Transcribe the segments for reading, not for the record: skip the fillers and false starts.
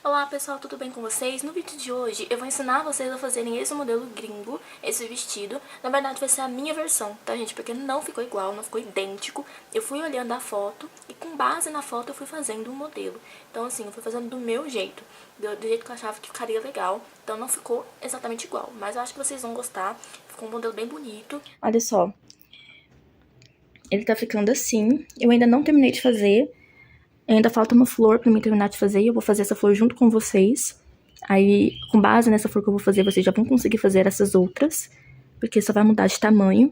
Olá pessoal, tudo bem com vocês? No vídeo de hoje eu vou ensinar vocês a fazerem esse modelo gringo, esse vestido. Na verdade vai ser a minha versão, tá gente? Porque não ficou igual, não ficou idêntico. Eu fui olhando a foto e com base na foto eu fui fazendo um modelo. Então assim, eu fui fazendo do meu jeito, do jeito que eu achava que ficaria legal. Então não ficou exatamente igual, mas eu acho que vocês vão gostar. Ficou um modelo bem bonito. Olha só, ele tá ficando assim. Eu ainda não terminei de fazer. Ainda falta uma flor pra mim terminar de fazer e eu vou fazer essa flor junto com vocês. Aí, com base nessa flor que eu vou fazer, vocês já vão conseguir fazer essas outras, porque só vai mudar de tamanho.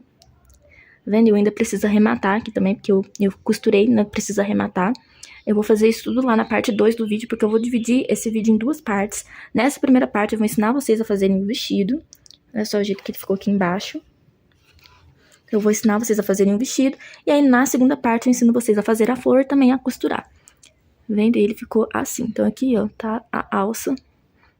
Tá vendo? Eu ainda preciso arrematar aqui também, porque eu costurei, né? Preciso arrematar. Eu vou fazer isso tudo lá na parte 2 do vídeo, porque eu vou dividir esse vídeo em duas partes. Nessa primeira parte, eu vou ensinar vocês a fazerem o vestido. Olha só o jeito que ele ficou aqui embaixo. Eu vou ensinar vocês a fazerem o vestido. E aí, na segunda parte, eu ensino vocês a fazer a flor e também a costurar. Vendo? Ele ficou assim. Então, aqui, ó, tá a alça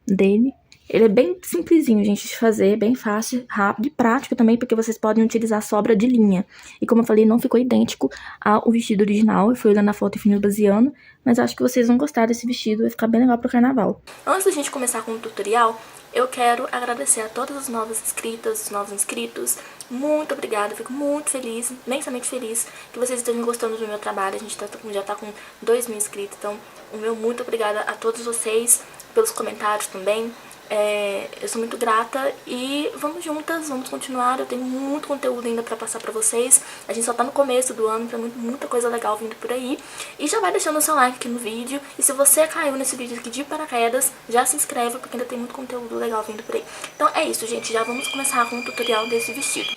dele. Ele é bem simplesinho, gente, de fazer, bem fácil, rápido e prático também, porque vocês podem utilizar sobra de linha. E como eu falei, não ficou idêntico ao vestido original. Eu fui olhando a foto e fui me baseando, mas acho que vocês vão gostar desse vestido, vai ficar bem legal pro carnaval. Antes da gente começar com o tutorial, eu quero agradecer a todas as novas inscritas, os novos inscritos. Muito obrigada, fico muito feliz, imensamente feliz que vocês estejam gostando do meu trabalho. A gente já tá com 2.000 inscritos, então o meu muito obrigada a todos vocês pelos comentários também. Eu sou muito grata e vamos juntas, vamos continuar. Eu tenho muito conteúdo ainda pra passar pra vocês. A gente só tá no começo do ano, tem muita coisa legal vindo por aí. E já vai deixando o seu like aqui no vídeo. E se você caiu nesse vídeo aqui de paraquedas, já se inscreve porque ainda tem muito conteúdo legal vindo por aí. Então é isso, gente, já vamos começar com o tutorial desse vestido.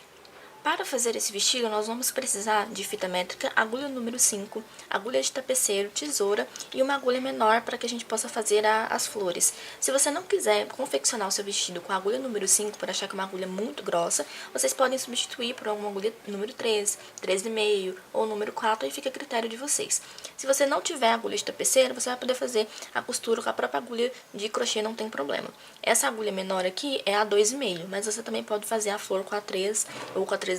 Para fazer esse vestido, nós vamos precisar de fita métrica, agulha número 5, agulha de tapeceiro, tesoura e uma agulha menor para que a gente possa fazer as flores. Se você não quiser confeccionar o seu vestido com a agulha número 5, por achar que é uma agulha muito grossa, vocês podem substituir por uma agulha número 3, 3,5 ou número 4, aí fica a critério de vocês. Se você não tiver agulha de tapeceiro, você vai poder fazer a costura com a própria agulha de crochê, não tem problema. Essa agulha menor aqui é a 2,5, mas você também pode fazer a flor com a 3 ou com a 3,5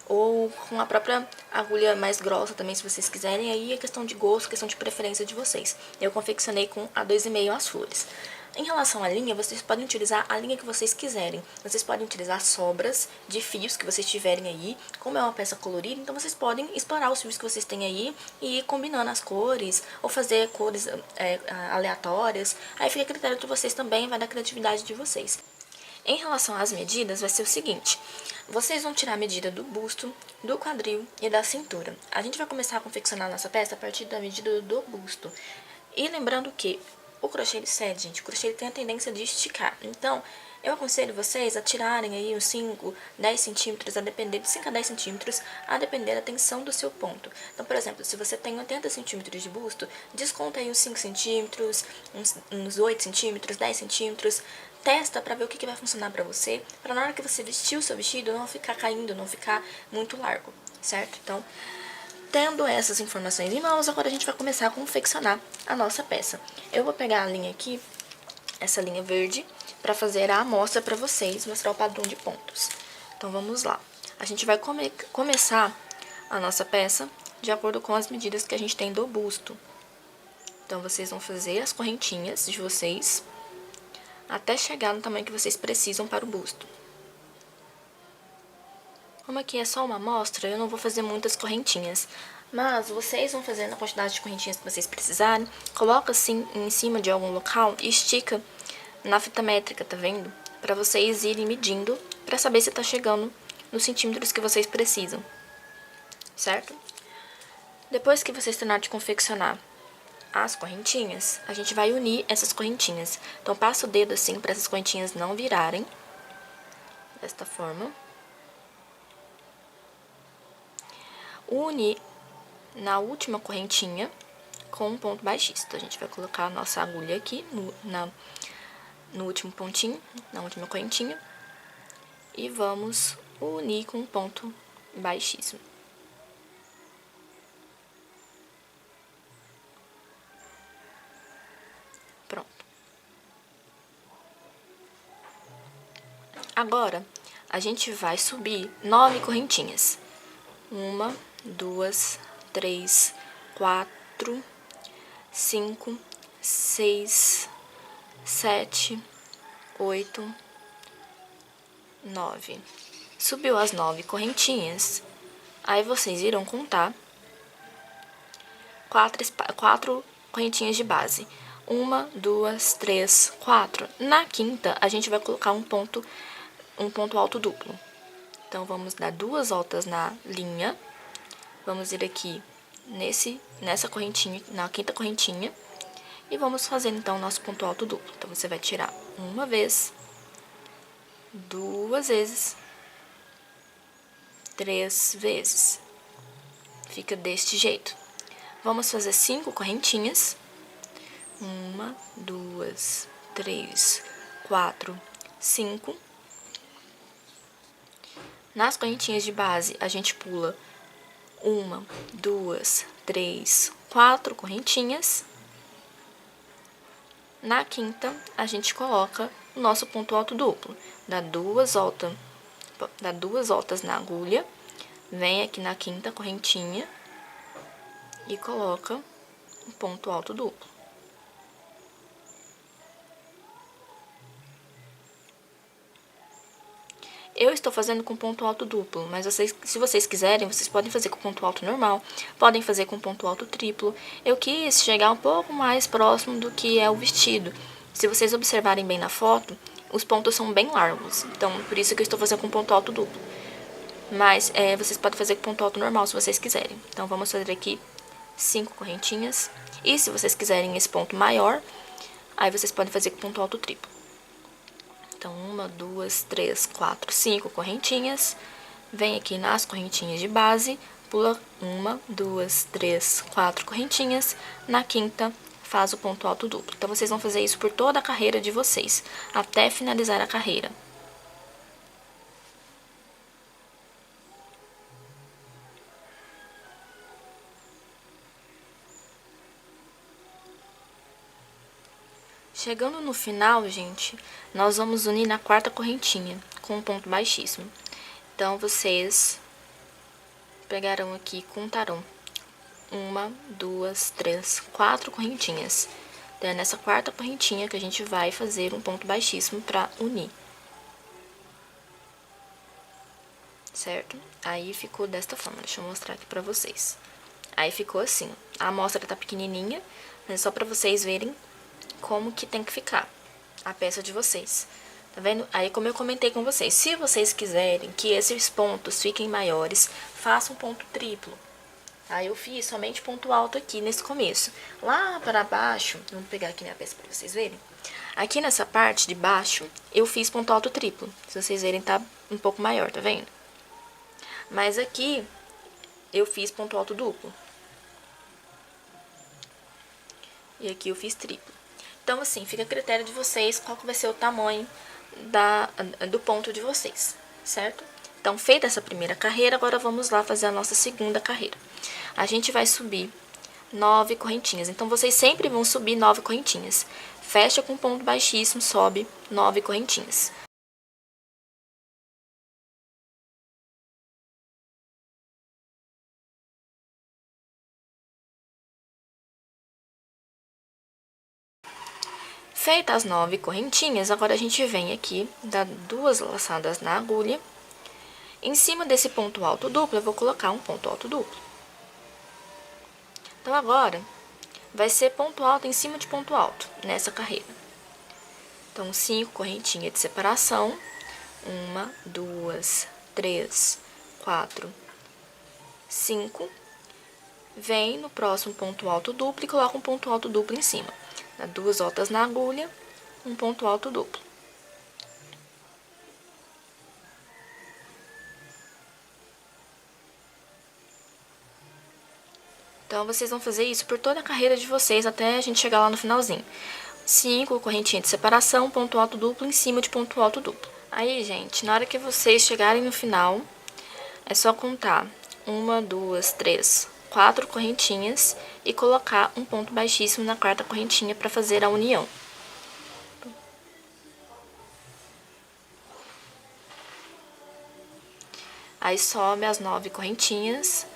ou com a própria agulha mais grossa também, se vocês quiserem. Aí é questão de gosto, questão de preferência de vocês. Eu confeccionei com a 2,5 as flores. Em relação à linha, vocês podem utilizar a linha que vocês quiserem. Vocês podem utilizar sobras de fios que vocês tiverem aí. Como é uma peça colorida, então vocês podem explorar os fios que vocês têm aí e ir combinando as cores, ou fazer cores aleatórias. Aí fica a critério de vocês também, vai da criatividade de vocês. Em relação às medidas, vai ser o seguinte: vocês vão tirar a medida do busto, do quadril e da cintura. A gente vai começar a confeccionar a nossa peça a partir da medida do busto. E lembrando que o crochê ele cede, gente, o crochê ele tem a tendência de esticar. Então, eu aconselho vocês a tirarem aí uns 5, 10 centímetros, a depender de 5 a 10 centímetros, a depender da tensão do seu ponto. Então, por exemplo, se você tem 80 centímetros de busto, desconta aí uns 5 centímetros, uns 8 centímetros, 10 centímetros. Testa pra ver o que vai funcionar pra você, pra na hora que você vestir o seu vestido não ficar caindo, não ficar muito largo, certo? Então, tendo essas informações em mãos, agora a gente vai começar a confeccionar a nossa peça. Eu vou pegar a linha aqui, essa linha verde, pra fazer a amostra pra vocês, mostrar o padrão de pontos. Então, vamos lá. A gente vai começar a nossa peça de acordo com as medidas que a gente tem do busto. Então, vocês vão fazer as correntinhas de vocês até chegar no tamanho que vocês precisam para o busto. Como aqui é só uma amostra, eu não vou fazer muitas correntinhas, mas vocês vão fazer na quantidade de correntinhas que vocês precisarem, coloca assim em cima de algum local e estica na fita métrica, tá vendo? Para vocês irem medindo, para saber se tá chegando nos centímetros que vocês precisam, certo? Depois que vocês terminarem de confeccionar as correntinhas, a gente vai unir essas correntinhas. Então, passa o dedo assim para essas correntinhas não virarem, desta forma. Une na última correntinha com um ponto baixista. Então, a gente vai colocar a nossa agulha aqui no último pontinho, na última correntinha, e vamos unir com um ponto baixíssimo. Pronto. Agora, a gente vai subir 9 correntinhas. 1, 2, 3, 4, 5, 6, 7, 8, 9. Subiu as 9 correntinhas, aí vocês irão contar 4 correntinhas de base. 1, 2, 3, 4. Na quinta, a gente vai colocar um ponto alto duplo. Então, vamos dar 2 voltas na linha. Vamos ir aqui nessa correntinha, na quinta correntinha. E vamos fazer, então, o nosso ponto alto duplo. Então, você vai tirar uma vez, 2 vezes, 3 vezes. Fica deste jeito. Vamos fazer 5 correntinhas. 1, 2, 3, 4, 5. Nas correntinhas de base, a gente pula 1, 2, 3, 4 correntinhas. Na quinta, a gente coloca o nosso ponto alto duplo. Dá 2 voltas na agulha, vem aqui na quinta correntinha e coloca um ponto alto duplo. Eu estou fazendo com ponto alto duplo, mas se vocês quiserem, vocês podem fazer com ponto alto normal, podem fazer com ponto alto triplo. Eu quis chegar um pouco mais próximo do que é o vestido. Se vocês observarem bem na foto, os pontos são bem largos, então por isso que eu estou fazendo com ponto alto duplo. Mas vocês podem fazer com ponto alto normal se vocês quiserem. Então vamos fazer aqui 5 correntinhas. E se vocês quiserem esse ponto maior, aí vocês podem fazer com ponto alto triplo. Então, 1, 2, 3, 4, 5 correntinhas. Vem aqui nas correntinhas de base, pula 1, 2, 3, 4 correntinhas. Na quinta, faz o ponto alto duplo. Então, vocês vão fazer isso por toda a carreira de vocês, até finalizar a carreira. Chegando no final, gente, nós vamos unir na quarta correntinha com um ponto baixíssimo. Então, vocês pegarão aqui, contarão 1, 2, 3, 4 correntinhas. Então, é nessa quarta correntinha que a gente vai fazer um ponto baixíssimo para unir. Certo? Aí ficou desta forma, deixa eu mostrar aqui pra vocês. Aí ficou assim, a amostra tá pequenininha, mas só pra vocês verem como que tem que ficar a peça de vocês, tá vendo? Aí, como eu comentei com vocês, se vocês quiserem que esses pontos fiquem maiores, façam um ponto triplo. Aí, eu fiz somente ponto alto aqui nesse começo. Lá para baixo, vamos pegar aqui minha peça pra vocês verem. Aqui nessa parte de baixo, eu fiz ponto alto triplo. Se vocês verem, tá um pouco maior, tá vendo? Mas aqui, eu fiz ponto alto duplo. E aqui eu fiz triplo. Então, assim, fica a critério de vocês qual que vai ser o tamanho do ponto de vocês, certo? Então, feita essa primeira carreira, agora vamos lá fazer a nossa segunda carreira. A gente vai subir 9 correntinhas. Então, vocês sempre vão subir 9 correntinhas. Fecha com ponto baixíssimo, sobe 9 correntinhas. Feitas as 9 correntinhas, agora a gente vem aqui, dá 2 laçadas na agulha. Em cima desse ponto alto duplo, eu vou colocar um ponto alto duplo. Então, agora, vai ser ponto alto em cima de ponto alto, nessa carreira. Então, 5 correntinhas de separação. 1, 2, 3, 4, 5. Vem no próximo ponto alto duplo e coloca um ponto alto duplo em cima. Dá 2 voltas na agulha, um ponto alto duplo. Então, vocês vão fazer isso por toda a carreira de vocês até a gente chegar lá no finalzinho. 5 correntinhas de separação, ponto alto duplo em cima de ponto alto duplo. Aí, gente, na hora que vocês chegarem no final, é só contar 1, 2, 3, 4 correntinhas e colocar um ponto baixíssimo na quarta correntinha para fazer a união. Aí, sobe as 9 correntinhas.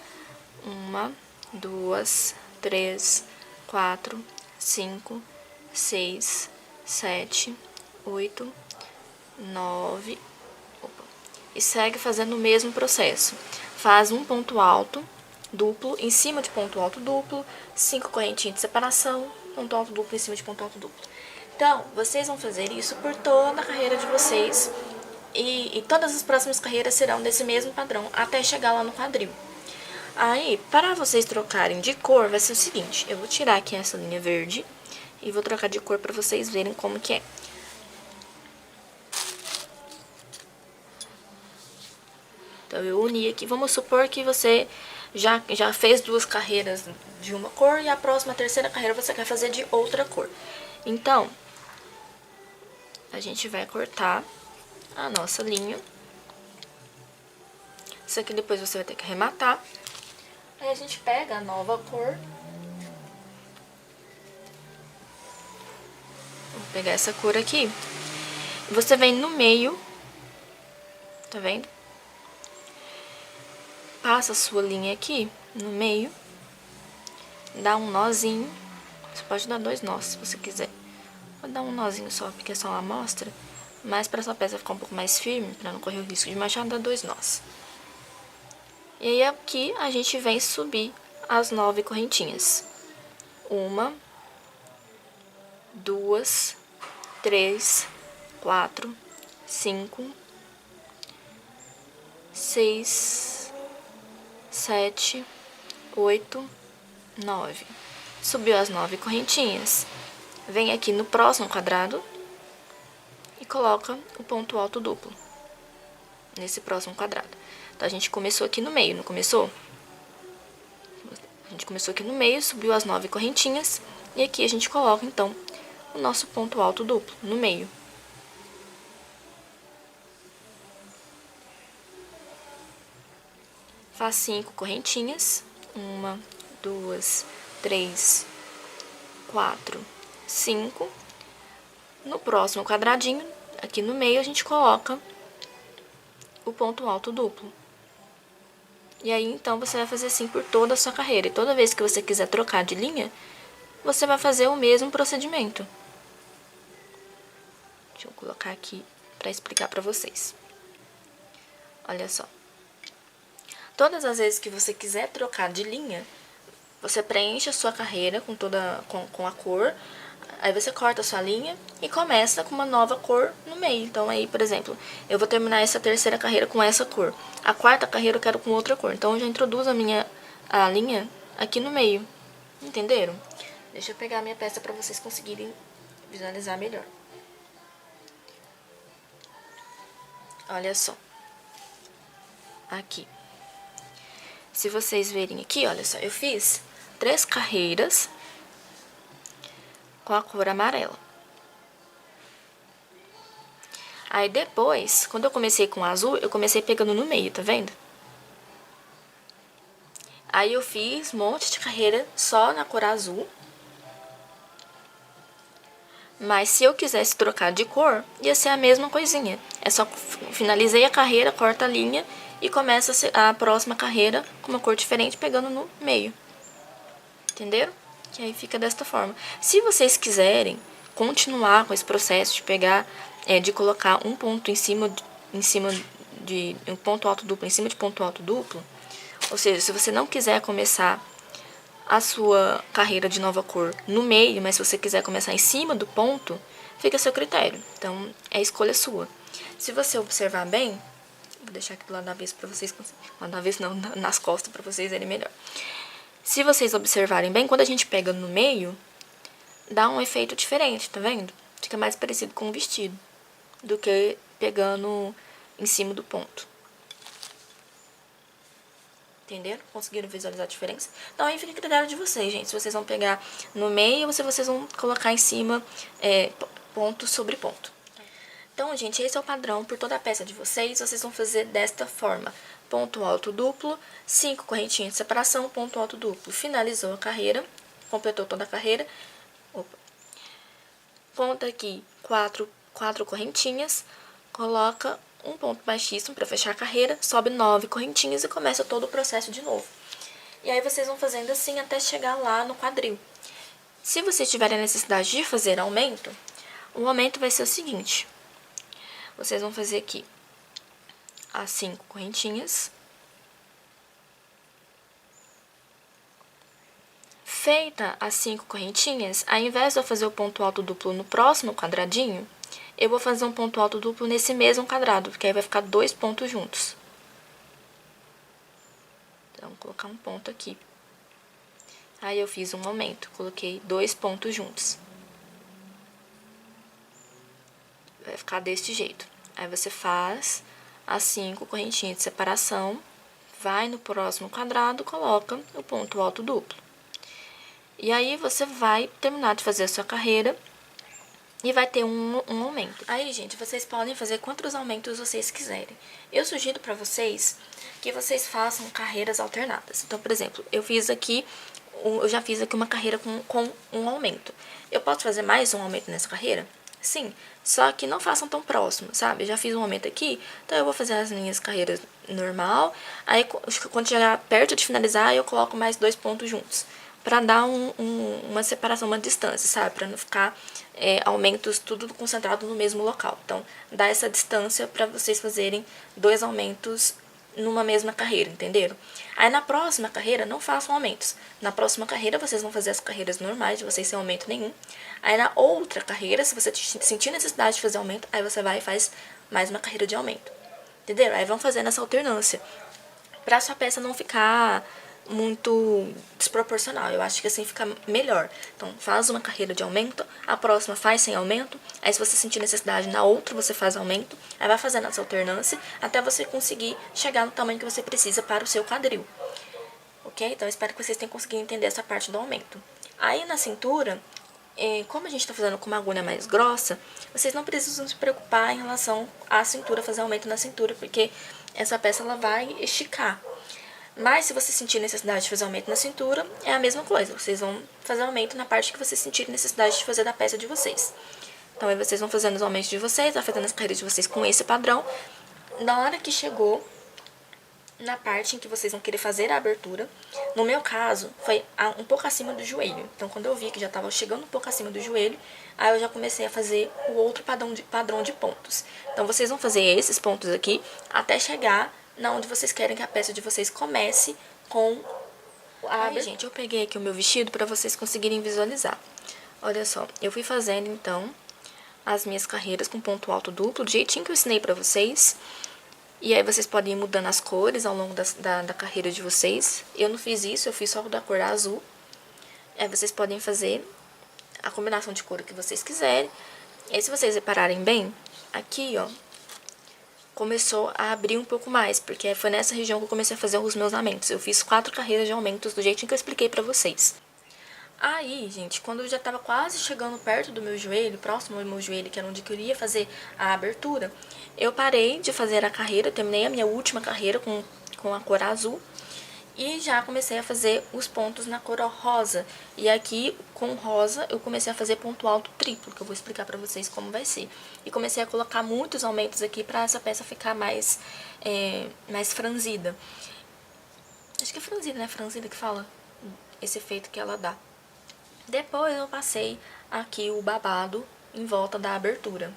1, 2, 3, 4, 5, 6, 7, 8, 9. Opa. E segue fazendo o mesmo processo. Faz um ponto alto duplo em cima de ponto alto duplo, 5 correntinhas de separação, ponto alto duplo em cima de ponto alto duplo. Então, vocês vão fazer isso por toda a carreira de vocês e todas as próximas carreiras serão desse mesmo padrão até chegar lá no quadril. Aí, para vocês trocarem de cor, vai ser o seguinte, eu vou tirar aqui essa linha verde e vou trocar de cor para vocês verem como que é. Então, eu uni aqui, vamos supor que você já fez 2 carreiras de uma cor e a próxima, a terceira carreira, você quer fazer de outra cor. Então, a gente vai cortar a nossa linha. Isso aqui depois você vai ter que arrematar. Aí a gente pega a nova cor. Vou pegar essa cor aqui. Você vem no meio, tá vendo? Passa a sua linha aqui no meio. Dá um nozinho. Você pode dar 2 nós, se você quiser. Vou dar um nozinho só, porque é só uma amostra. Mas para essa peça ficar um pouco mais firme, para não correr o risco de manchar, dá 2 nós. E aí aqui a gente vem subir as 9 correntinhas. 1, 2, 3, 4, 5, 6, 7, 8, 9. Subiu as 9 correntinhas. Vem aqui no próximo quadrado e coloca o ponto alto duplo nesse próximo quadrado. Então, a gente começou aqui no meio, não começou? A gente começou aqui no meio, subiu as 9 correntinhas e aqui a gente coloca, então, o nosso ponto alto duplo no meio. Faz 5 correntinhas. 1, 2, 3, 4, 5. No próximo quadradinho, aqui no meio, a gente coloca o ponto alto duplo. E aí, então, você vai fazer assim por toda a sua carreira. E toda vez que você quiser trocar de linha, você vai fazer o mesmo procedimento. Deixa eu colocar aqui para explicar para vocês. Olha só. Todas as vezes que você quiser trocar de linha, você preenche a sua carreira com a cor, aí você corta a sua linha e começa com uma nova cor no meio. Então, aí, por exemplo, eu vou terminar essa terceira carreira com essa cor. A quarta carreira eu quero com outra cor. Então, eu já introduzo a linha aqui no meio. Entenderam? Deixa eu pegar a minha peça para vocês conseguirem visualizar melhor. Olha só. Aqui. Se vocês verem aqui, olha só, eu fiz 3 carreiras com a cor amarela. Aí depois, quando eu comecei com azul, eu comecei pegando no meio, tá vendo? Aí eu fiz um monte de carreira só na cor azul. Mas se eu quisesse trocar de cor, ia ser a mesma coisinha. É só finalizei a carreira, corta a linha e começa a próxima carreira com uma cor diferente, pegando no meio. Entenderam? Que aí fica desta forma. Se vocês quiserem continuar com esse processo de pegar, de colocar um ponto em cima de um ponto alto duplo em cima de ponto alto duplo, ou seja, se você não quiser começar a sua carreira de nova cor no meio, mas se você quiser começar em cima do ponto, fica a seu critério. Então, é escolha sua. Se você observar bem, vou deixar aqui do lado da avesso para vocês, lado da avesso não, nas costas para vocês verem melhor. Se vocês observarem bem, quando a gente pega no meio, dá um efeito diferente, tá vendo? Fica mais parecido com um vestido do que pegando em cima do ponto. Entenderam? Conseguiram visualizar a diferença? Então, aí fica a critério de vocês, gente. Se vocês vão pegar no meio ou se vocês vão colocar em cima ponto sobre ponto. Então, gente, esse é o padrão por toda a peça de vocês. Vocês vão fazer desta forma. Ponto alto duplo, 5 correntinhas de separação, ponto alto duplo. Finalizou a carreira, completou toda a carreira. Opa. Conta aqui 4 correntinhas, coloca um ponto baixíssimo para fechar a carreira, sobe 9 correntinhas e começa todo o processo de novo. E aí vocês vão fazendo assim até chegar lá no quadril. Se vocês tiverem a necessidade de fazer aumento, O aumento vai ser o seguinte. Vocês vão fazer aqui as 5 correntinhas. Feita as 5 correntinhas, ao invés de eu fazer o ponto alto duplo no próximo quadradinho, eu vou fazer um ponto alto duplo nesse mesmo quadrado, porque aí vai ficar 2 pontos juntos. Então, vou colocar um ponto aqui. Aí eu fiz um aumento, coloquei 2 pontos juntos. Vai ficar deste jeito. Aí você faz as 5 correntinhas de separação, vai no próximo quadrado, coloca o ponto alto duplo. E aí você vai terminar de fazer a sua carreira e vai ter um aumento. Aí, gente, vocês podem fazer quantos aumentos vocês quiserem. Eu sugiro para vocês que vocês façam carreiras alternadas. Então, por exemplo, eu já fiz aqui uma carreira com um aumento. Eu posso fazer mais um aumento nessa carreira? Sim, só que não façam tão próximo, sabe? Eu já fiz um aumento aqui, então eu vou fazer as minhas carreiras normal. Aí, quando chegar perto de finalizar, eu coloco mais 2 pontos juntos. Pra dar uma separação, uma distância, sabe? Pra não ficar aumentos tudo concentrado no mesmo local. Então, dá essa distância pra vocês fazerem 2 aumentos numa mesma carreira, entenderam? Aí, na próxima carreira, não façam aumentos. Na próxima carreira, vocês vão fazer as carreiras normais, de vocês sem aumento nenhum. Aí, na outra carreira, se você sentir necessidade de fazer aumento, aí você vai e faz mais uma carreira de aumento. Entenderam? Aí, vão fazendo essa alternância. Pra sua peça não ficar muito desproporcional. Eu acho que assim fica melhor. Então, faz uma carreira de aumento, a próxima faz sem aumento, aí se você sentir necessidade na outra, você faz aumento, aí vai fazendo essa alternância até você conseguir chegar no tamanho que você precisa para o seu quadril. Ok? Então, espero que vocês tenham conseguido entender essa parte do aumento. Aí, na cintura, como a gente está fazendo com uma agulha mais grossa, vocês não precisam se preocupar em relação à cintura, fazer aumento na cintura, porque essa peça ela vai esticar. Mas se você sentir necessidade de fazer aumento na cintura, é a mesma coisa. Vocês vão fazer aumento na parte que vocês sentirem necessidade de fazer da peça de vocês. Então, aí vocês vão fazendo os aumentos de vocês, vai fazendo as carreiras de vocês com esse padrão. Na hora que chegou na parte em que vocês vão querer fazer a abertura, no meu caso, foi um pouco acima do joelho. Então, quando eu vi que já estava chegando um pouco acima do joelho, aí eu já comecei a fazer o outro padrão de pontos. Então, vocês vão fazer esses pontos aqui até chegar na onde vocês querem que a peça de vocês comece com a abertura. Gente, eu peguei aqui o meu vestido para vocês conseguirem visualizar. Olha só, eu fui fazendo, então, as minhas carreiras com ponto alto duplo, do jeitinho que eu ensinei pra vocês. E aí vocês podem ir mudando as cores ao longo da carreira de vocês. Eu não fiz isso, eu fiz só da cor azul. Aí vocês podem fazer a combinação de cor que vocês quiserem. E aí, se vocês repararem bem, aqui, ó, começou a abrir um pouco mais, porque foi nessa região que eu comecei a fazer os meus aumentos. Eu fiz 4 carreiras de aumentos do jeitinho que eu expliquei pra vocês. Aí, gente, quando eu já tava quase chegando perto do meu joelho, próximo ao meu joelho, que era onde eu queria fazer a abertura, eu parei de fazer a carreira, terminei a minha última carreira com a cor azul, e já comecei a fazer os pontos na cor rosa. E aqui, com rosa, eu comecei a fazer ponto alto triplo, que eu vou explicar pra vocês como vai ser. E comecei a colocar muitos aumentos aqui pra essa peça ficar mais franzida. Acho que é franzida, né? Franzida que fala esse efeito que ela dá. Depois eu passei aqui o babado em volta da abertura.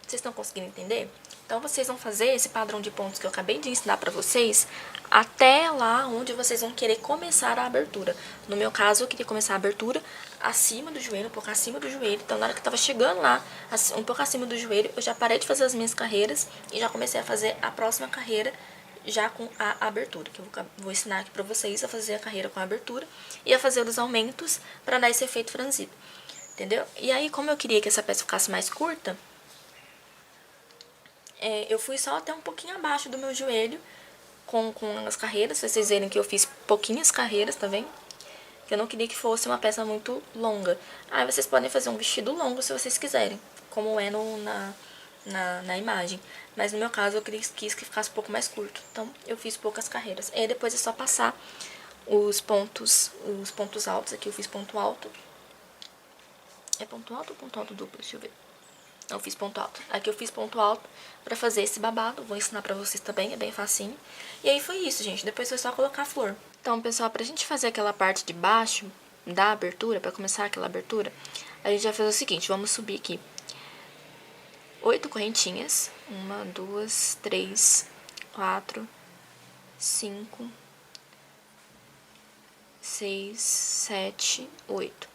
Vocês estão conseguindo entender? Então, vocês vão fazer esse padrão de pontos que eu acabei de ensinar pra vocês até lá onde vocês vão querer começar a abertura. No meu caso, eu queria começar a abertura acima do joelho, um pouco acima do joelho. Então, na hora que eu tava chegando lá, um pouco acima do joelho, eu já parei de fazer as minhas carreiras e já comecei a fazer a próxima carreira já com a abertura, que eu vou ensinar aqui pra vocês a fazer a carreira com a abertura e a fazer os aumentos pra dar esse efeito franzido, entendeu? E aí, como eu queria que essa peça ficasse mais curta, eu fui só até um pouquinho abaixo do meu joelho com as carreiras, pra vocês verem que eu fiz pouquinhas carreiras, tá vendo? Que eu não queria que fosse uma peça muito longa. Aí vocês podem fazer um vestido longo se vocês quiserem, como é na imagem. Mas no meu caso eu quis que ficasse um pouco mais curto. Então eu fiz poucas carreiras. E aí depois é só passar os pontos altos. Aqui eu fiz ponto alto. É ponto alto ou ponto alto duplo? Deixa eu ver. Não, eu fiz ponto alto. Aqui eu fiz ponto alto pra fazer esse babado. Vou ensinar pra vocês também, é bem facinho. E aí foi isso, gente. Depois foi só colocar a flor. Então, pessoal, pra gente fazer aquela parte de baixo da abertura, pra começar aquela abertura, a gente vai fazer o seguinte, vamos subir aqui 8 correntinhas. 1, 2, 3, 4, 5, 6, 7, 8.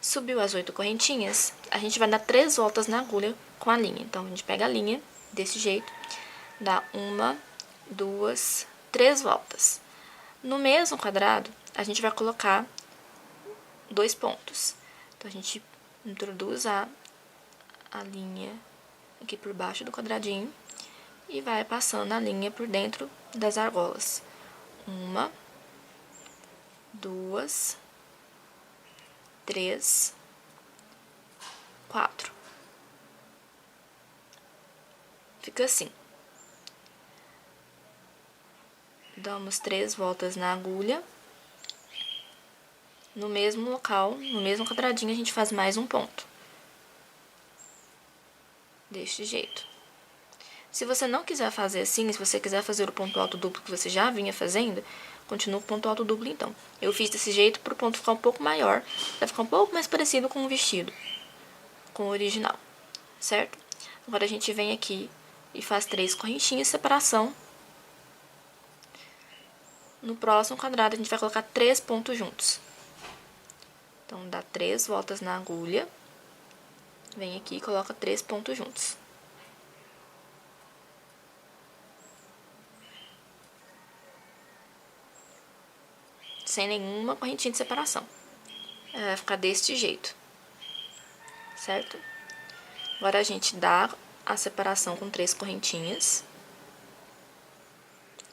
Subiu as 8 correntinhas, a gente vai dar 3 voltas na agulha com a linha. Então, a gente pega a linha desse jeito, dá 1, 2, 3 voltas. No mesmo quadrado, a gente vai colocar 2 pontos. Então, a gente introduz a linha aqui por baixo do quadradinho e vai passando a linha por dentro das argolas. 1, 2, 3, 4. Fica assim. Damos 3 voltas na agulha. No mesmo local, no mesmo quadradinho, a gente faz mais um ponto. Deste jeito. Se você não quiser fazer assim, se você quiser fazer o ponto alto duplo que você já vinha fazendo, continua com o ponto alto duplo então. Eu fiz desse jeito para o ponto ficar um pouco maior, vai ficar um pouco mais parecido com o vestido, com o original, certo? Agora a gente vem aqui e faz 3 correntinhas de separação. No próximo quadrado a gente vai colocar 3 pontos juntos. Então, dá 3 voltas na agulha, vem aqui e coloca 3 pontos juntos. Sem nenhuma correntinha de separação. Vai ficar deste jeito, certo? Agora, a gente dá a separação com 3 correntinhas.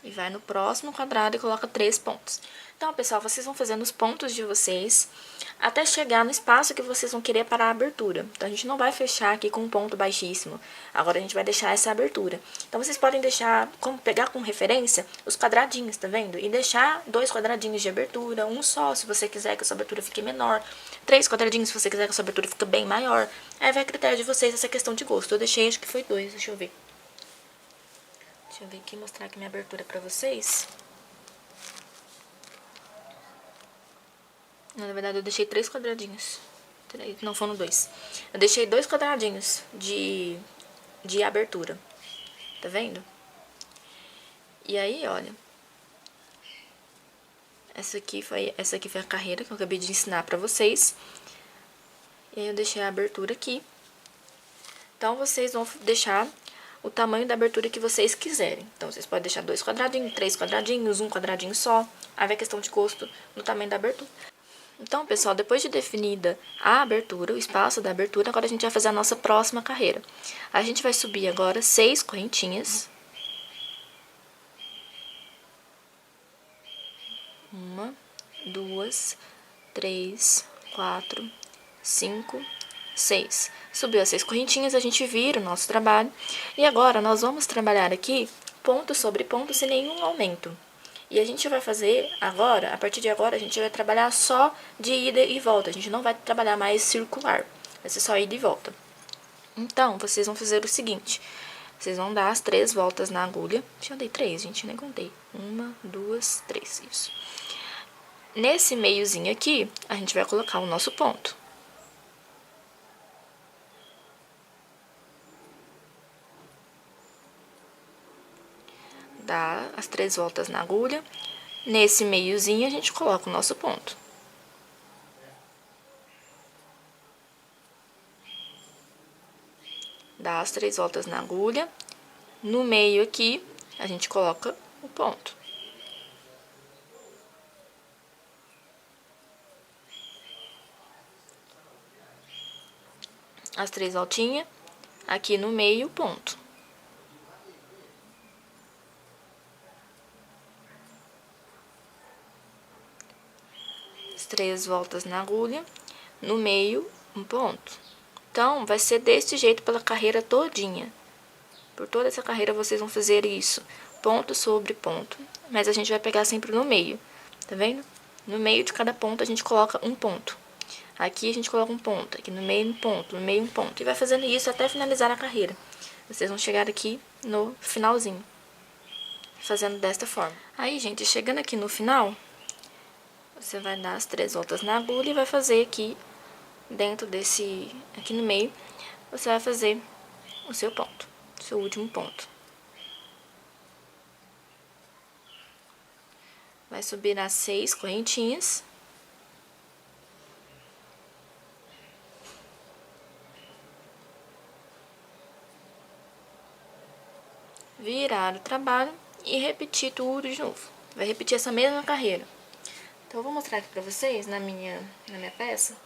E vai no próximo quadrado e coloca 3 pontos. Então, pessoal, vocês vão fazendo os pontos de vocês até chegar no espaço que vocês vão querer para a abertura. Então, a gente não vai fechar aqui com um ponto baixíssimo. Agora, a gente vai deixar essa abertura. Então, vocês podem deixar, pegar como referência os quadradinhos, tá vendo? E deixar 2 quadradinhos de abertura, um só, se você quiser que a sua abertura fique menor. 3 quadradinhos, se você quiser que a sua abertura fique bem maior. Aí vai a critério de vocês essa questão de gosto. Eu deixei, acho que foi 2, deixa eu ver. Deixa eu ver aqui, mostrar aqui minha abertura pra vocês. Na verdade, eu deixei 3 quadradinhos. Não, foram 2. Eu deixei 2 quadradinhos de abertura. Tá vendo? E aí, olha. Essa aqui foi a carreira que eu acabei de ensinar pra vocês. E aí, eu deixei a abertura aqui. Então, vocês vão deixar o tamanho da abertura que vocês quiserem. Então, vocês podem deixar 2 quadradinhos, 3 quadradinhos, um quadradinho só. Aí vai questão de gosto no tamanho da abertura. Então, pessoal, depois de definida a abertura, o espaço da abertura, agora a gente vai fazer a nossa próxima carreira. A gente vai subir agora 6 correntinhas. 1, 2, 3, 4, 5, 6. Subiu as 6 correntinhas, a gente vira o nosso trabalho. E agora, nós vamos trabalhar aqui ponto sobre ponto sem nenhum aumento. E a gente vai fazer agora, a partir de agora, a gente vai trabalhar só de ida e volta. A gente não vai trabalhar mais circular, vai ser só ida e volta. Então, vocês vão fazer o seguinte, vocês vão dar as 3 voltas na agulha. Eu dei 3, gente, nem contei. 1, 2, 3, isso. Nesse meiozinho aqui, a gente vai colocar o nosso ponto. Dá as 3 voltas na agulha. Nesse meiozinho, a gente coloca o nosso ponto. Dá as 3 voltas na agulha. No meio aqui, a gente coloca o ponto. As 3 voltinhas. Aqui no meio, o ponto. As 3 voltas na agulha, no meio, um ponto. Então, vai ser desse jeito pela carreira todinha. Por toda essa carreira, vocês vão fazer isso, ponto sobre ponto. Mas a gente vai pegar sempre no meio, tá vendo? No meio de cada ponto, a gente coloca um ponto. Aqui a gente coloca um ponto, aqui no meio um ponto, no meio um ponto. E vai fazendo isso até finalizar a carreira. Vocês vão chegar aqui no finalzinho, fazendo desta forma. Aí, gente, chegando aqui no final, você vai dar as 3 voltas na agulha e vai fazer aqui dentro desse, aqui no meio, você vai fazer o seu ponto, seu último ponto. Vai subir as 6 correntinhas. Virar o trabalho e repetir tudo de novo. Vai repetir essa mesma carreira. Então, eu vou mostrar aqui pra vocês, na minha peça,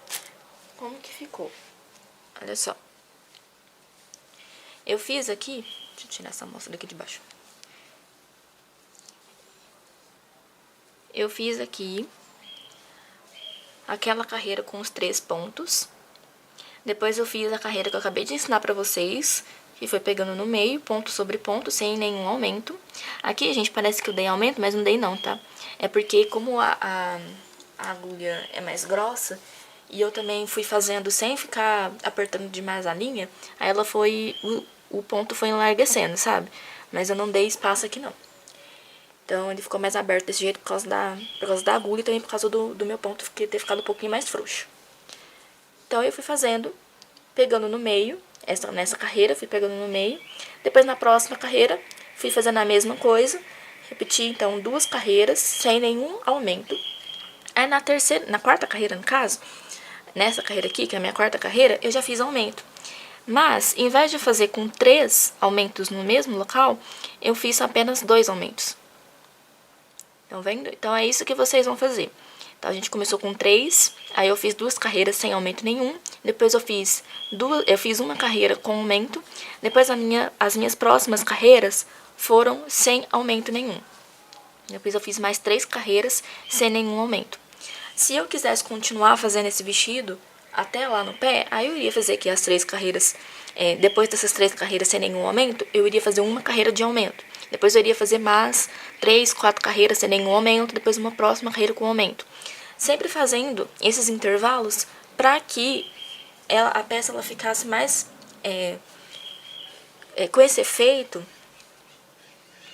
como que ficou. Olha só. Eu fiz aqui, deixa eu tirar essa amostra daqui de baixo. Eu fiz aqui aquela carreira com os 3 pontos. Depois eu fiz a carreira que eu acabei de ensinar pra vocês, que foi pegando no meio, ponto sobre ponto, sem nenhum aumento. Aqui, gente, parece que eu dei aumento, mas não dei não, tá? É porque como a agulha é mais grossa, e eu também fui fazendo sem ficar apertando demais a linha, aí ela foi, o ponto foi enlarguecendo, sabe? Mas eu não dei espaço aqui, não. Então, ele ficou mais aberto desse jeito por causa da agulha e também por causa do meu ponto ter ficado um pouquinho mais frouxo. Então, eu fui fazendo, pegando no meio, nessa carreira, fui pegando no meio. Depois, na próxima carreira, fui fazendo a mesma coisa. Repeti, então, 2 carreiras, sem nenhum aumento. Aí, na quarta carreira, no caso, nessa carreira aqui, que é a minha quarta carreira, eu já fiz aumento. Mas, em vez de fazer com 3 aumentos no mesmo local, eu fiz apenas 2 aumentos. Estão vendo? Então, é isso que vocês vão fazer. Então, a gente começou com 3, aí eu fiz 2 carreiras sem aumento nenhum. Depois eu fiz uma carreira com aumento. Depois as minhas próximas carreiras foram sem aumento nenhum. Depois eu fiz mais 3 carreiras sem nenhum aumento. Se eu quisesse continuar fazendo esse vestido até lá no pé, aí eu iria fazer aqui as 3 carreiras. Depois dessas 3 carreiras sem nenhum aumento, eu iria fazer uma carreira de aumento. Depois eu iria fazer mais 3, 4 carreiras sem nenhum aumento, depois uma próxima carreira com aumento. Sempre fazendo esses intervalos para que a peça ela ficasse mais com esse efeito.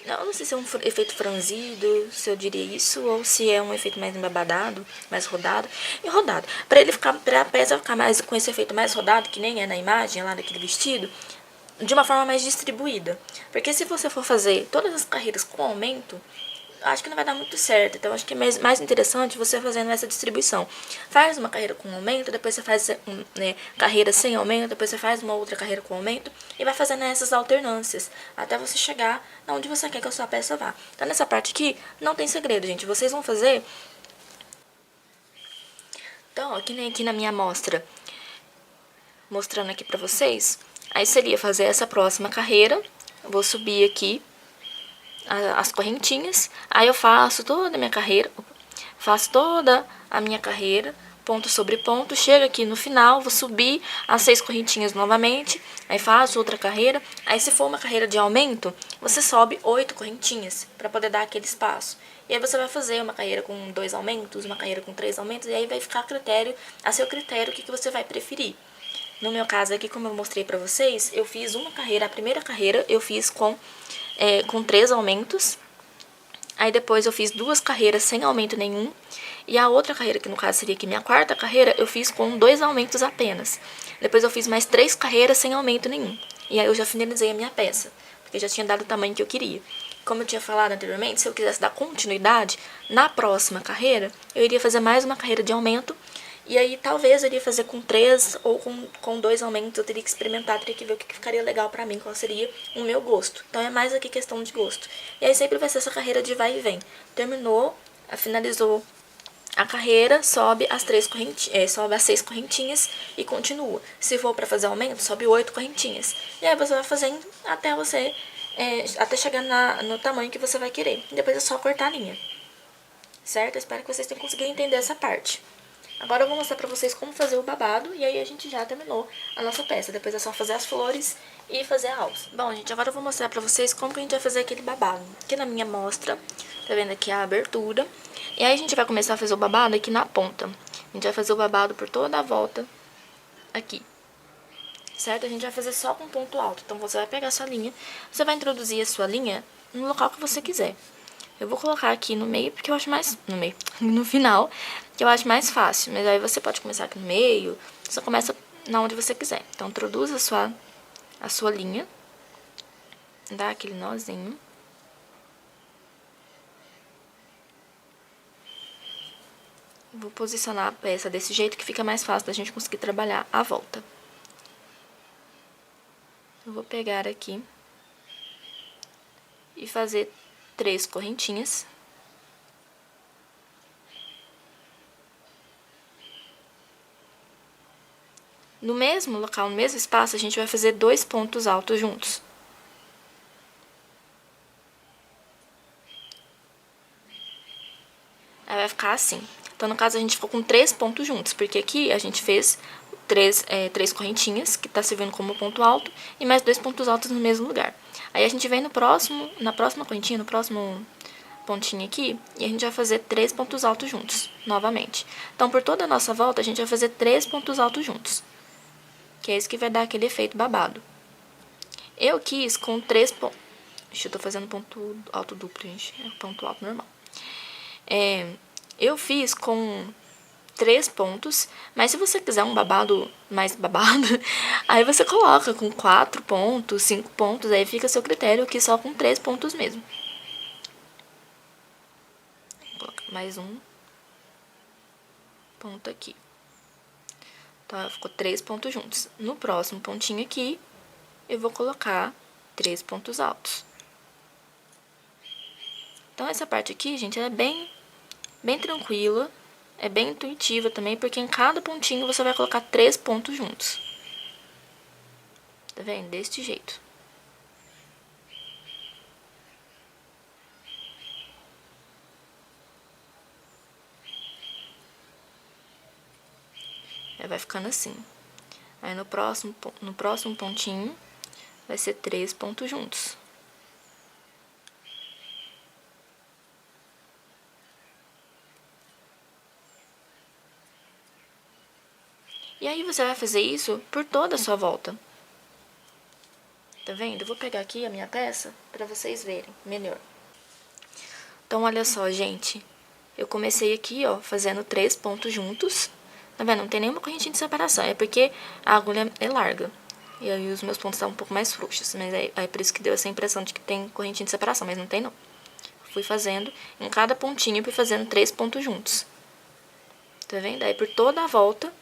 Não sei se é um efeito franzido, se eu diria isso, ou se é um efeito mais embabadado, mais rodado. E rodado. Para a peça ficar mais com esse efeito mais rodado, que nem é na imagem lá daquele vestido, de uma forma mais distribuída. Porque se você for fazer todas as carreiras com aumento, acho que não vai dar muito certo. Então, acho que é mais interessante você fazendo essa distribuição. Faz uma carreira com aumento, depois você faz carreira sem aumento, depois você faz uma outra carreira com aumento e vai fazendo essas alternâncias até você chegar onde você quer que a sua peça vá. Então, nessa parte aqui, não tem segredo, gente. Vocês vão fazer... Então, ó, que nem aqui na minha amostra, mostrando aqui pra vocês, aí seria fazer essa próxima carreira. Eu vou subir aqui as correntinhas, aí eu faço toda a minha carreira, ponto sobre ponto, chego aqui no final, vou subir as 6 correntinhas novamente, aí faço outra carreira, aí se for uma carreira de aumento, você sobe 8 correntinhas, para poder dar aquele espaço. E aí você vai fazer uma carreira com 2 aumentos, uma carreira com 3 aumentos, e aí vai ficar a seu critério, o que você vai preferir. No meu caso aqui, como eu mostrei pra vocês, eu fiz uma carreira, a primeira carreira eu fiz com 3 aumentos. Aí depois eu fiz 2 carreiras sem aumento nenhum. E a outra carreira, que no caso seria aqui minha quarta carreira, eu fiz com 2 aumentos apenas. Depois eu fiz mais 3 carreiras sem aumento nenhum. E aí eu já finalizei a minha peça, porque já tinha dado o tamanho que eu queria. Como eu tinha falado anteriormente, se eu quisesse dar continuidade, na próxima carreira, eu iria fazer mais uma carreira de aumento. E aí, talvez eu iria fazer com 3 ou com 2 aumentos. Eu teria que experimentar, teria que ver o que ficaria legal pra mim, qual seria o meu gosto. Então, é mais aqui questão de gosto. E aí, sempre vai ser essa carreira de vai e vem. Terminou, finalizou a carreira, sobe as 6 correntinhas e continua. Se for pra fazer aumento, sobe 8 correntinhas. E aí, você vai fazendo até chegar no tamanho que você vai querer. E depois é só cortar a linha. Certo? Eu espero que vocês tenham conseguido entender essa parte. Agora eu vou mostrar pra vocês como fazer o babado e aí a gente já terminou a nossa peça. Depois é só fazer as flores e fazer a alça. Bom, gente, agora eu vou mostrar pra vocês como que a gente vai fazer aquele babado. Aqui na minha amostra, tá vendo aqui a abertura. E aí a gente vai começar a fazer o babado aqui na ponta. A gente vai fazer o babado por toda a volta aqui. Certo? A gente vai fazer só com ponto alto. Então você vai pegar a sua linha, você vai introduzir a sua linha no local que você quiser. Eu vou colocar aqui no meio, porque eu acho mais... No meio, no final, que eu acho mais fácil. Mas aí você pode começar aqui no meio, você começa na onde você quiser. Então, introduz a sua linha, dá aquele nozinho. Vou posicionar a peça desse jeito que fica mais fácil da gente conseguir trabalhar a volta. Eu vou pegar aqui e fazer 3 correntinhas. No mesmo local, no mesmo espaço, a gente vai fazer 2 pontos altos juntos. Aí vai ficar assim. Então, no caso, a gente ficou com 3 pontos juntos, porque aqui a gente fez três correntinhas, que tá servindo como ponto alto, e mais 2 pontos altos no mesmo lugar. Aí a gente vem na próxima correntinha, no próximo pontinho aqui, e a gente vai fazer 3 pontos altos juntos, novamente. Então, por toda a nossa volta, a gente vai fazer 3 pontos altos juntos, que é isso que vai dar aquele efeito babado. Eu quis com 3 pontos... Ixi, eu tô fazendo ponto alto duplo, gente. É ponto alto normal. Eu fiz com 3 pontos, mas se você quiser um babado mais babado, aí você coloca com 4 pontos, 5 pontos, aí fica a seu critério, que só com 3 pontos mesmo. Vou colocar mais um ponto aqui. Então, ficou 3 pontos juntos. No próximo pontinho aqui, eu vou colocar 3 pontos altos. Então, essa parte aqui, gente, ela é bem tranquila, é bem intuitiva também, porque em cada pontinho você vai colocar 3 pontos juntos. Tá vendo? Deste jeito. Aí vai ficando assim. Aí no próximo pontinho vai ser 3 pontos juntos. E aí você vai fazer isso por toda a sua volta. Tá vendo? Eu vou pegar aqui a minha peça pra vocês verem melhor. Então, olha só, gente. Eu comecei aqui, ó, fazendo 3 pontos juntos. Tá vendo? Não tem nenhuma correntinha de separação. É porque a agulha é larga. E aí os meus pontos estavam um pouco mais frouxos. Mas é por isso que deu essa impressão de que tem correntinha de separação. Mas não tem, não. Fui fazendo, em cada pontinho, eu fui fazendo 3 pontos juntos. Tá vendo? Aí por toda a volta,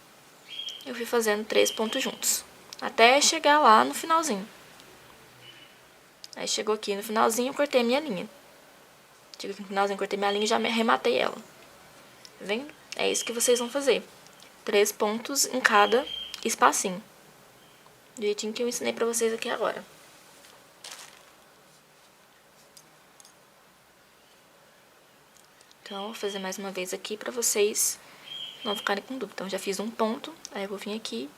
eu fui fazendo 3 pontos juntos. Até chegar lá no finalzinho. Aí chegou aqui no finalzinho, eu cortei a minha linha. Chegou aqui no finalzinho, cortei minha linha e já arrematei ela. Tá vendo? É isso que vocês vão fazer. 3 pontos em cada espacinho. Do jeitinho que eu ensinei pra vocês aqui agora. Então, vou fazer mais uma vez aqui pra vocês não ficarem com dúvida. Então, já fiz um ponto, aí eu vou vir aqui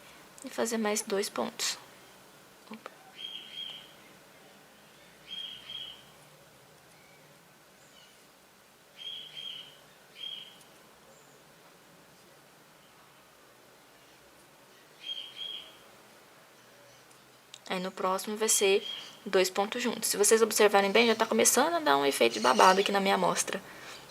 e fazer mais 2 pontos. Opa. Aí no próximo vai ser 2 pontos juntos. Se vocês observarem bem, já tá começando a dar um efeito de babado aqui na minha amostra.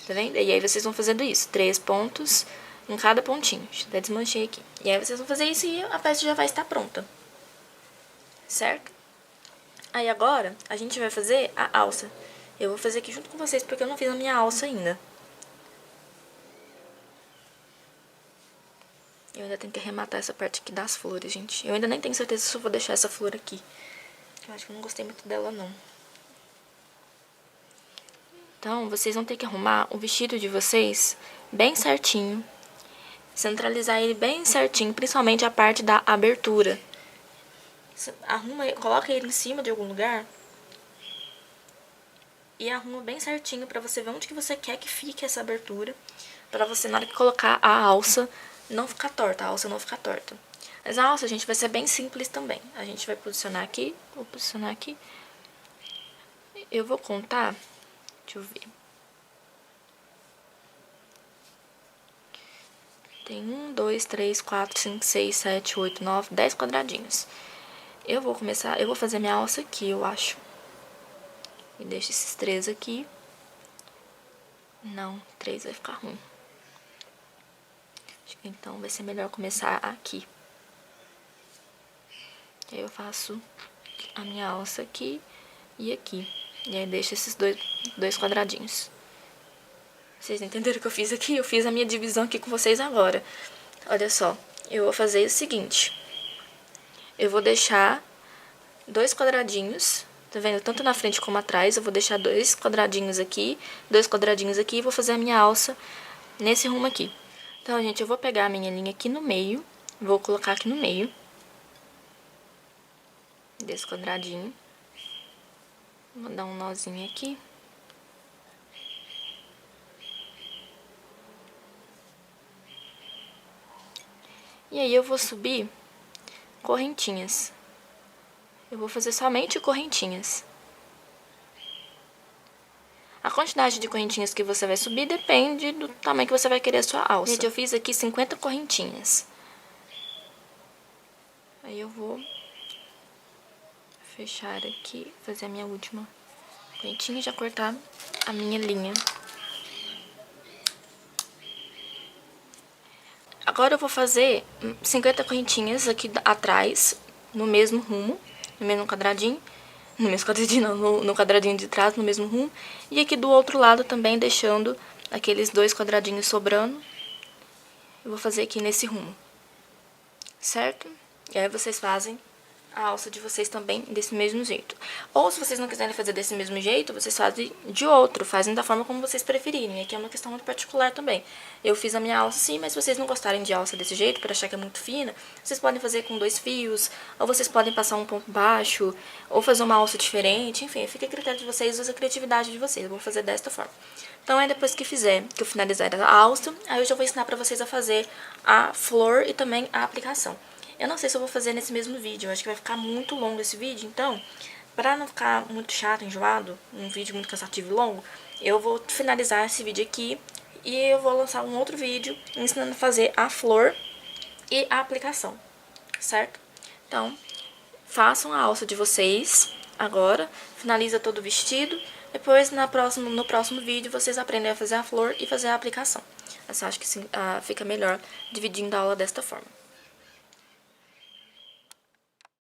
Tá vendo? E aí vocês vão fazendo isso, 3 pontos em cada pontinho. Até desmanchei aqui. E aí vocês vão fazer isso e a peça já vai estar pronta. Certo? Aí agora, a gente vai fazer a alça. Eu vou fazer aqui junto com vocês, porque eu não fiz a minha alça ainda. Eu ainda tenho que arrematar essa parte aqui das flores, gente. Eu ainda nem tenho certeza se eu vou deixar essa flor aqui. Eu acho que eu não gostei muito dela, não. Então, vocês vão ter que arrumar o vestido de vocês bem certinho. Centralizar ele bem certinho, principalmente a parte da abertura. Coloca ele em cima de algum lugar e arruma bem certinho pra você ver onde que você quer que fique essa abertura. Pra você, na hora que colocar a alça, não ficar torta, a alça não ficar torta. Mas a alça, gente, vai ser bem simples também. A gente vai posicionar aqui, vou posicionar aqui. Eu vou contar, deixa eu ver. Tem 1, 2, 3, 4, 5, 6, 7, 8, 9, 10 quadradinhos. Eu vou fazer minha alça aqui, eu acho. E deixo esses 3 aqui. Não, 3 vai ficar ruim. Acho que então vai ser melhor começar aqui. E aí eu faço a minha alça aqui e aqui. E aí deixo esses dois quadradinhos. Vocês entenderam o que eu fiz aqui? Eu fiz a minha divisão aqui com vocês agora. Olha só, eu vou fazer o seguinte. Eu vou deixar 2 quadradinhos, tá vendo? Tanto na frente como atrás, eu vou deixar 2 quadradinhos aqui, 2 quadradinhos aqui e vou fazer a minha alça nesse rumo aqui. Então, gente, eu vou pegar a minha linha aqui no meio, vou colocar aqui no meio desse quadradinho. Vou dar um nozinho aqui. E aí eu vou subir correntinhas. Eu vou fazer somente correntinhas. A quantidade de correntinhas que você vai subir depende do tamanho que você vai querer a sua alça. Gente, eu fiz aqui 50 correntinhas. Aí eu vou fechar aqui, fazer a minha última correntinha e já cortar a minha linha. Agora eu vou fazer 50 correntinhas aqui atrás, no mesmo rumo, no mesmo quadradinho. No mesmo quadradinho não, no quadradinho de trás, no mesmo rumo. E aqui do outro lado também, deixando aqueles 2 quadradinhos sobrando. Eu vou fazer aqui nesse rumo. Certo? E aí vocês fazem a alça de vocês também desse mesmo jeito. Ou se vocês não quiserem fazer desse mesmo jeito, vocês fazem de outro, fazem da forma como vocês preferirem. Aqui é uma questão muito particular também. Eu fiz a minha alça sim, mas se vocês não gostarem de alça desse jeito, por achar que é muito fina, vocês podem fazer com 2 fios, ou vocês podem passar um ponto baixo, ou fazer uma alça diferente, enfim, fica a critério de vocês, usa a criatividade de vocês. Eu vou fazer desta forma. Então, aí depois que eu finalizar a alça, aí eu já vou ensinar pra vocês a fazer a flor e também a aplicação. Eu não sei se eu vou fazer nesse mesmo vídeo, eu acho que vai ficar muito longo esse vídeo, então, pra não ficar muito chato, enjoado, um vídeo muito cansativo e longo, eu vou finalizar esse vídeo aqui e eu vou lançar um outro vídeo ensinando a fazer a flor e a aplicação, certo? Então, façam a alça de vocês agora, finaliza todo o vestido, depois no próximo vídeo vocês aprendem a fazer a flor e fazer a aplicação. Eu acho que fica melhor dividindo a aula desta forma.